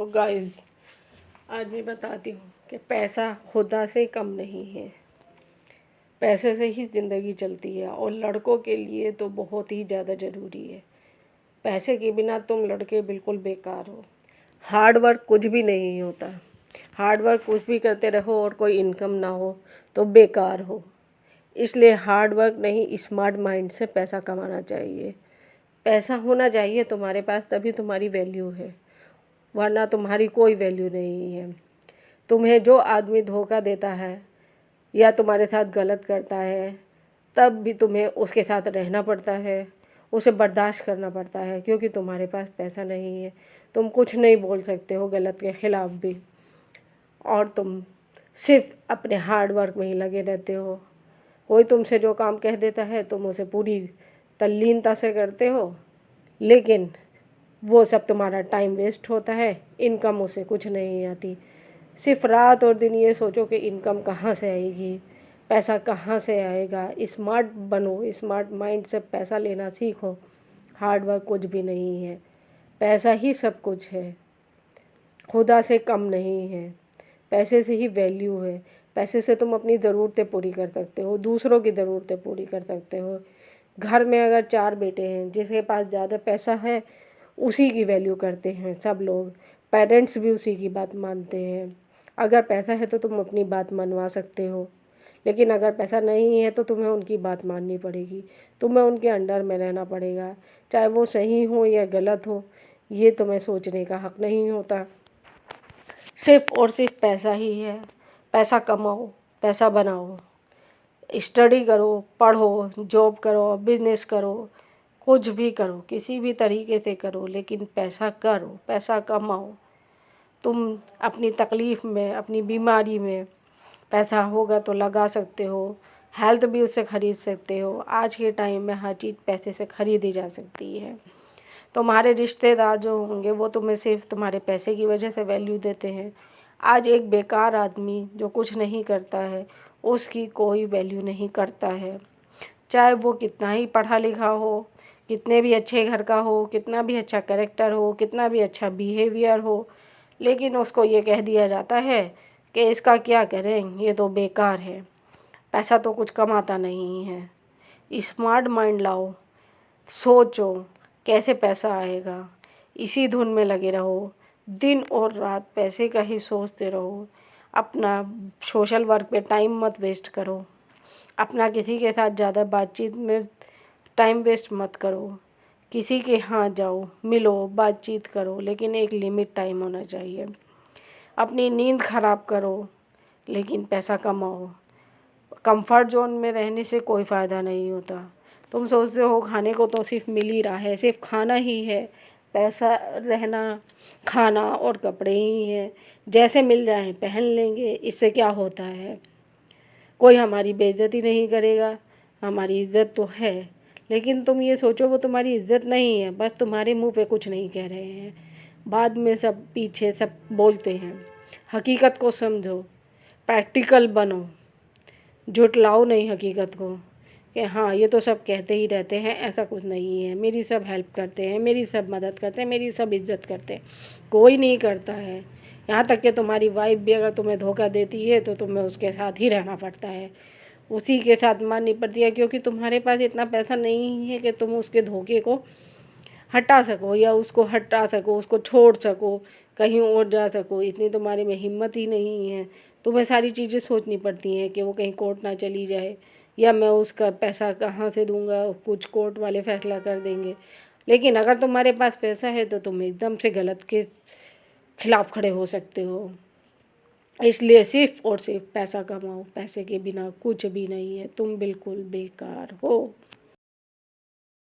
तो गाइस, आज मैं बताती हूँ कि पैसा खुदा से कम नहीं है। पैसे से ही ज़िंदगी चलती है और लड़कों के लिए तो बहुत ही ज़्यादा ज़रूरी है। पैसे के बिना तुम लड़के बिल्कुल बेकार हो। हार्ड वर्क कुछ भी नहीं होता। हार्ड वर्क कुछ भी करते रहो और कोई इनकम ना हो तो बेकार हो। इसलिए हार्ड वर्क नहीं, स्मार्ट माइंड से पैसा कमाना चाहिए। पैसा होना चाहिए तुम्हारे पास, तभी तुम्हारी वैल्यू है, वरना तुम्हारी कोई वैल्यू नहीं है। तुम्हें जो आदमी धोखा देता है या तुम्हारे साथ गलत करता है, तब भी तुम्हें उसके साथ रहना पड़ता है, उसे बर्दाश्त करना पड़ता है, क्योंकि तुम्हारे पास पैसा नहीं है। तुम कुछ नहीं बोल सकते हो गलत के ख़िलाफ़ भी, और तुम सिर्फ अपने हार्ड वर्क में ही लगे रहते हो। कोई तुमसे जो काम कह देता है तुम उसे पूरी तल्लीनता से करते हो, लेकिन वो सब तुम्हारा टाइम वेस्ट होता है। इनकम उसे कुछ नहीं आती। सिर्फ रात और दिन ये सोचो कि इनकम कहाँ से आएगी, पैसा कहाँ से आएगा। स्मार्ट बनो, स्मार्ट माइंड से पैसा लेना सीखो। हार्ड वर्क कुछ भी नहीं है, पैसा ही सब कुछ है, खुदा से कम नहीं है। पैसे से ही वैल्यू है। पैसे से तुम अपनी ज़रूरतें पूरी कर सकते हो, दूसरों की ज़रूरतें पूरी कर सकते हो। घर में अगर 4 बेटे हैं, जिसके पास ज़्यादा पैसा है उसी की वैल्यू करते हैं सब लोग। पेरेंट्स भी उसी की बात मानते हैं। अगर पैसा है तो तुम अपनी बात मनवा सकते हो, लेकिन अगर पैसा नहीं है तो तुम्हें उनकी बात माननी पड़ेगी। तुम्हें उनके अंडर में रहना पड़ेगा, चाहे वो सही हो या गलत हो। ये तुम्हें सोचने का हक़ नहीं होता। सिर्फ और सिर्फ पैसा ही है। पैसा कमाओ, पैसा बनाओ, स्टडी करो, पढ़ो, जॉब करो, बिजनेस करो, कुछ भी करो, किसी भी तरीके से करो, लेकिन पैसा करो, पैसा कमाओ। तुम अपनी तकलीफ़ में, अपनी बीमारी में पैसा होगा तो लगा सकते हो। हेल्थ भी उससे ख़रीद सकते हो। आज के टाइम में हर चीज़ पैसे से ख़रीदी जा सकती है। तुम्हारे रिश्तेदार जो होंगे वो तुम्हें सिर्फ तुम्हारे पैसे की वजह से वैल्यू देते हैं। आज एक बेकार आदमी जो कुछ नहीं करता है उसकी कोई वैल्यू नहीं करता है, चाहे वो कितना ही पढ़ा लिखा हो, कितने भी अच्छे घर का हो, कितना भी अच्छा कैरेक्टर हो, कितना भी अच्छा बिहेवियर हो, लेकिन उसको ये कह दिया जाता है कि इसका क्या करें, ये तो बेकार है, पैसा तो कुछ कमाता नहीं है। स्मार्ट माइंड लाओ, सोचो कैसे पैसा आएगा, इसी धुन में लगे रहो। दिन और रात पैसे का ही सोचते रहो। अपना सोशल वर्क पे टाइम मत वेस्ट करो। अपना किसी के साथ ज़्यादा बातचीत में टाइम वेस्ट मत करो। किसी के यहाँ जाओ, मिलो, बातचीत करो, लेकिन एक लिमिट टाइम होना चाहिए। अपनी नींद ख़राब करो, लेकिन पैसा कमाओ। कंफर्ट जोन में रहने से कोई फ़ायदा नहीं होता। तुम सोचते हो खाने को तो सिर्फ मिल ही रहा है, सिर्फ खाना ही है। पैसा रहना, खाना और कपड़े ही हैं, जैसे मिल जाएं पहन लेंगे। इससे क्या होता है, कोई हमारी बेइज्जती नहीं करेगा। हमारी इज्जत तो है, लेकिन तुम ये सोचो वो तुम्हारी इज्जत नहीं है, बस तुम्हारे मुंह पे कुछ नहीं कह रहे हैं, बाद में सब पीछे सब बोलते हैं। हकीकत को समझो, प्रैक्टिकल बनो, झुठलाओ नहीं हकीकत को कि हाँ ये तो सब कहते ही रहते हैं, ऐसा कुछ नहीं है। मेरी सब हेल्प करते हैं, मेरी सब मदद करते हैं, मेरी सब इज्जत करते हैं। कोई नहीं करता है। यहाँ तक कि तुम्हारी वाइफ भी अगर तुम्हें धोखा देती है तो तुम्हें उसके साथ ही रहना पड़ता है, उसी के साथ माननी पड़ती है, क्योंकि तुम्हारे पास इतना पैसा नहीं है कि तुम उसके धोखे को हटा सको या उसको हटा सको, उसको छोड़ सको, कहीं और जा सको। इतनी तुम्हारे में हिम्मत ही नहीं है। तुम्हें सारी चीज़ें सोचनी पड़ती हैं कि वो कहीं कोर्ट ना चली जाए, या मैं उसका पैसा कहाँ से दूंगा, कुछ कोर्ट वाले फैसला कर देंगे। लेकिन अगर तुम्हारे पास पैसा है तो तुम एकदम से गलत के खिलाफ़ खड़े हो सकते हो। इसलिए सिर्फ और सिर्फ पैसा कमाओ। पैसे के बिना कुछ भी नहीं है, तुम बिल्कुल बेकार हो।